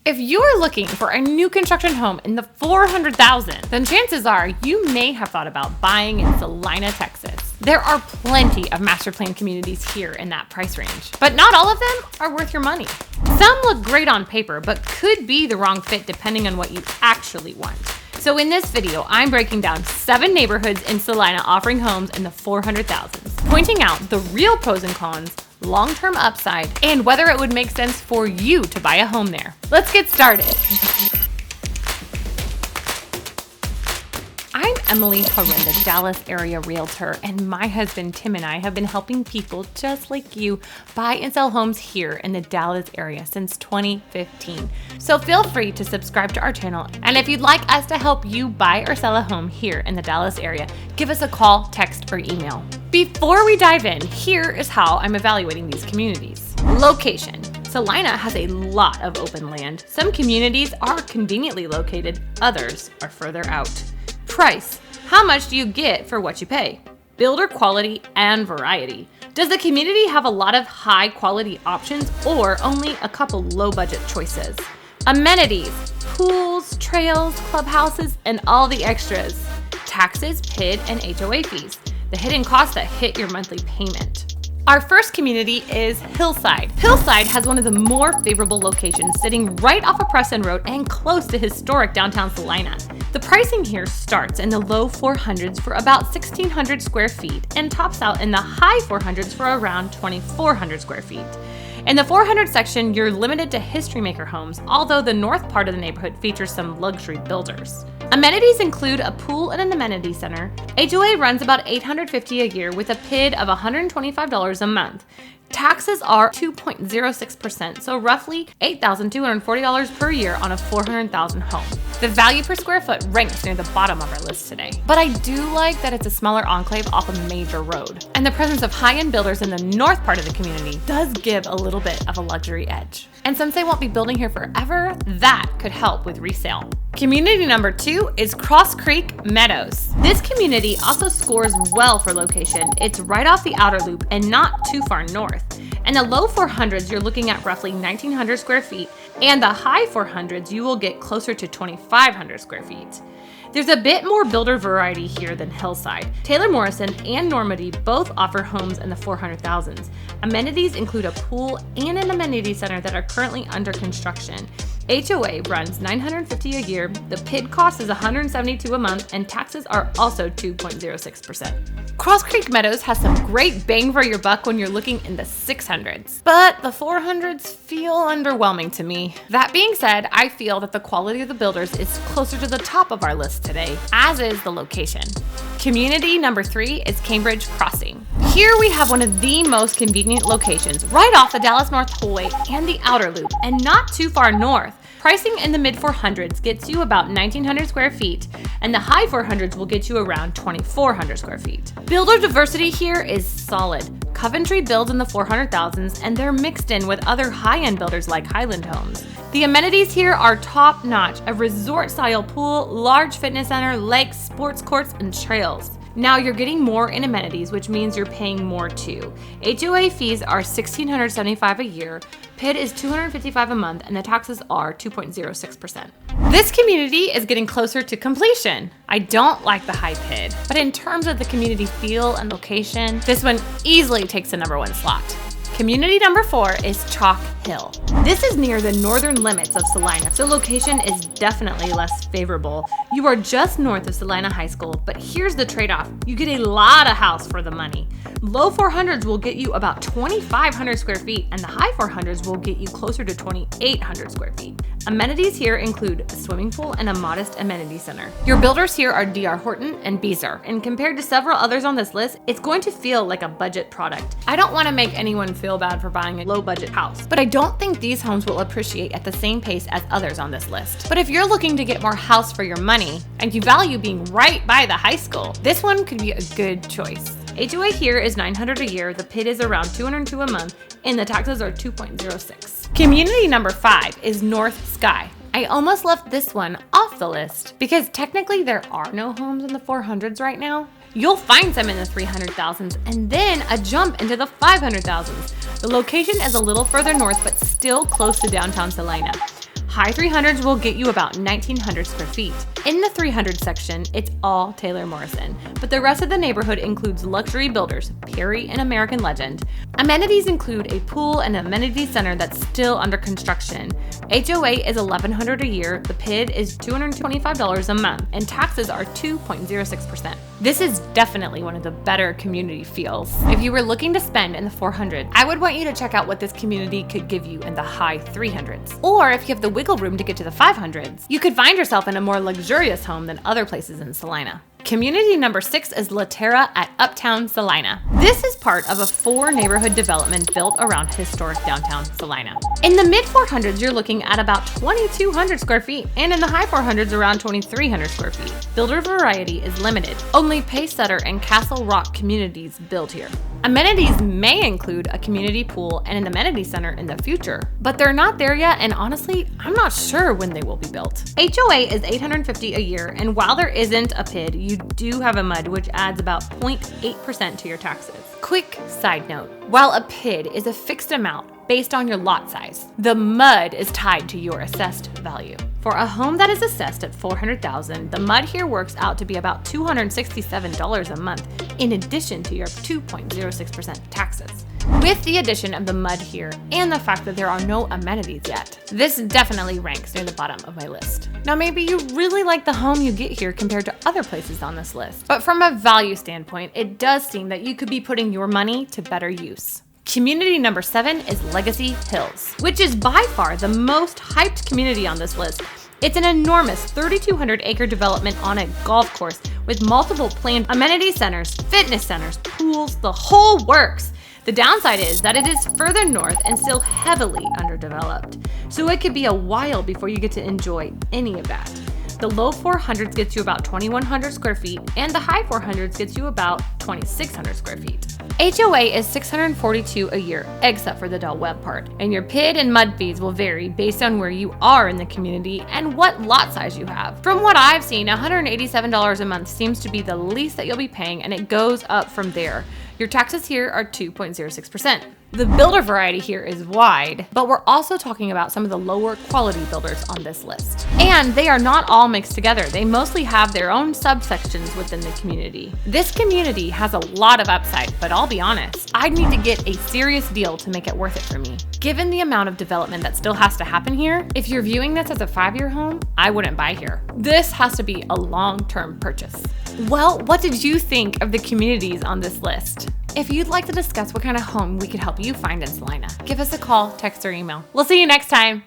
If you're looking for a new construction home in the $400,000, then chances are you may have thought about buying in Celina, Texas. There are plenty of master plan communities here in that price range, but not all of them are worth your money. Some look great on paper, but could be the wrong fit depending on what you actually want. So in this video, I'm breaking down 7 neighborhoods in Celina offering homes in the $400,000s, pointing out the real pros and cons, long-term upside, and whether it would make sense for you to buy a home there. Let's get started. I'm Emily Horrenda, Dallas area realtor, and my husband Tim and I have been helping people just like you buy and sell homes here in the Dallas area since 2015. So feel free to subscribe to our channel, and if you'd like us to help you buy or sell a home here in the Dallas area, give us a call, text, or email. Before we dive in, here is how I'm evaluating these communities. Location. Celina has a lot of open land. Some communities are conveniently located, others are further out. Price. How much do you get for what you pay? Builder quality and variety. Does the community have a lot of high quality options or only a couple low budget choices? Amenities. Pools, trails, clubhouses, and all the extras. Taxes, PID, and HOA fees. The hidden costs that hit your monthly payment. Our first community is Hillside. Hillside has one of the more favorable locations, sitting right off of Preston Road and close to historic downtown Celina. The pricing here starts in the low 400s for about 1,600 square feet and tops out in the high 400s for around 2,400 square feet. In the 400 section, you're limited to history maker homes, although the north part of the neighborhood features some luxury builders. Amenities include a pool and an amenity center. HOA runs about $850 a year with a PID of $125 a month. Taxes are 2.06%, so roughly $8,240 per year on a $400,000 home. The value per square foot ranks near the bottom of our list today. But I do like that it's a smaller enclave off a major road. And the presence of high-end builders in the north part of the community does give a little bit of a luxury edge. And since they won't be building here forever, that could help with resale. Community number 2 is Cross Creek Meadows. This community also scores well for location. It's right off the outer loop and not too far north. In the low 400s, you're looking at roughly 1,900 square feet, and the high 400s, you will get closer to 2,500 square feet. There's a bit more builder variety here than Hillside. Taylor Morrison and Normandy both offer homes in the 400,000s. Amenities include a pool and an amenity center that are currently under construction. HOA runs $950 a year, the PID cost is $172 a month, and taxes are also 2.06%. Cross Creek Meadows has some great bang for your buck when you're looking in the 600s, but the 400s feel underwhelming to me. That being said, I feel that the quality of the builders is closer to the top of our list today, as is the location. Community number 3 is Cambridge Crossing. Here we have one of the most convenient locations, right off the Dallas North Tollway and the outer loop, and not too far north. Pricing in the mid 400s gets you about 1,900 square feet, and the high 400s will get you around 2,400 square feet. Builder diversity here is solid. Coventry builds in the 400,000s, and they're mixed in with other high-end builders like Highland Homes. The amenities here are top-notch: a resort-style pool, large fitness center, lakes, sports courts, and trails. Now you're getting more in amenities, which means you're paying more too. HOA fees are $1,675 a year, PID is $255 a month, and the taxes are 2.06%. This community is getting closer to completion. I don't like the high PID, but in terms of the community feel and location, this one easily takes the number 1 slot. Community number 4 is Chalk Hill. This is near the northern limits of Celina, so location is definitely less favorable. You are just north of Celina High School, but here's the trade-off. You get a lot of house for the money. Low 400s will get you about 2,500 square feet, and the high 400s will get you closer to 2,800 square feet. Amenities here include a swimming pool and a modest amenity center. Your builders here are D.R. Horton and Beazer, and compared to several others on this list, it's going to feel like a budget product. I don't want to make anyone feel bad for buying a low budget house, but I don't think these homes will appreciate at the same pace as others on this list. But if you're looking to get more house for your money and you value being right by the high school, this one could be a good choice. HOA here is $900 a year, the PID is around $202 a month, and the taxes are 2.06. Community number 5 is North Sky. I almost left this one off the list because technically there are no homes in the 400s right now. You'll find some in the 300,000s and then a jump into the 500,000s. The location is a little further north, but still close to downtown Celina. High 300s will get you about 1,900 square feet. In the 300 section, it's all Taylor Morrison, but the rest of the neighborhood includes luxury builders, Perry and American Legend. Amenities include a pool and amenity center that's still under construction. HOA is $1,100 a year, the PID is $225 a month, and taxes are 2.06%. This is definitely one of the better community feels. If you were looking to spend in the 400s, I would want you to check out what this community could give you in the high 300s. Or if you have the wiggle room to get to the 500s, you could find yourself in a more luxurious home than other places in Celina. Community number 6 is Terra at Uptown Celina. This is part of a 4-neighborhood development built around historic downtown Celina. In the mid 400s, you're looking at about 2,200 square feet, and in the high 400s, around 2,300 square feet. Builder variety is limited. Only Pacesetter and Castle Rock communities build here. Amenities may include a community pool and an amenity center in the future, but they're not there yet, and honestly, I'm not sure when they will be built. HOA is $850 a year, and while there isn't a PID, you do have a MUD, which adds about 0.8% to your taxes. Quick side note, while a PID is a fixed amount based on your lot size, the MUD is tied to your assessed value. For a home that is assessed at $400,000, the MUD here works out to be about $267 a month, in addition to your 2.06% taxes. With the addition of the MUD here and the fact that there are no amenities yet, this definitely ranks near the bottom of my list. Now maybe you really like the home you get here compared to other places on this list, but from a value standpoint, it does seem that you could be putting your money to better use. Community number 7 is Legacy Hills, which is by far the most hyped community on this list. It's an enormous 3,200-acre development on a golf course with multiple planned amenity centers, fitness centers, pools, the whole works. The downside is that it is further north and still heavily underdeveloped, so it could be a while before you get to enjoy any of that. The low 400s gets you about 2,100 square feet, and the high 400s gets you about 2,600 square feet. HOA is $642 a year, except for the Del Webb part, and your PID and MUD fees will vary based on where you are in the community and what lot size you have. From what I've seen, $187 a month seems to be the least that you'll be paying, and it goes up from there. Your taxes here are 2.06%. The builder variety here is wide, but we're also talking about some of the lower quality builders on this list. And they are not all mixed together. They mostly have their own subsections within the community. This community has a lot of upside, but I'll be honest, I'd need to get a serious deal to make it worth it for me. Given the amount of development that still has to happen here, if you're viewing this as a 5-year home, I wouldn't buy here. This has to be a long-term purchase. Well, what did you think of the communities on this list? If you'd like to discuss what kind of home we could help you find in Celina, give us a call, text, or email. We'll see you next time.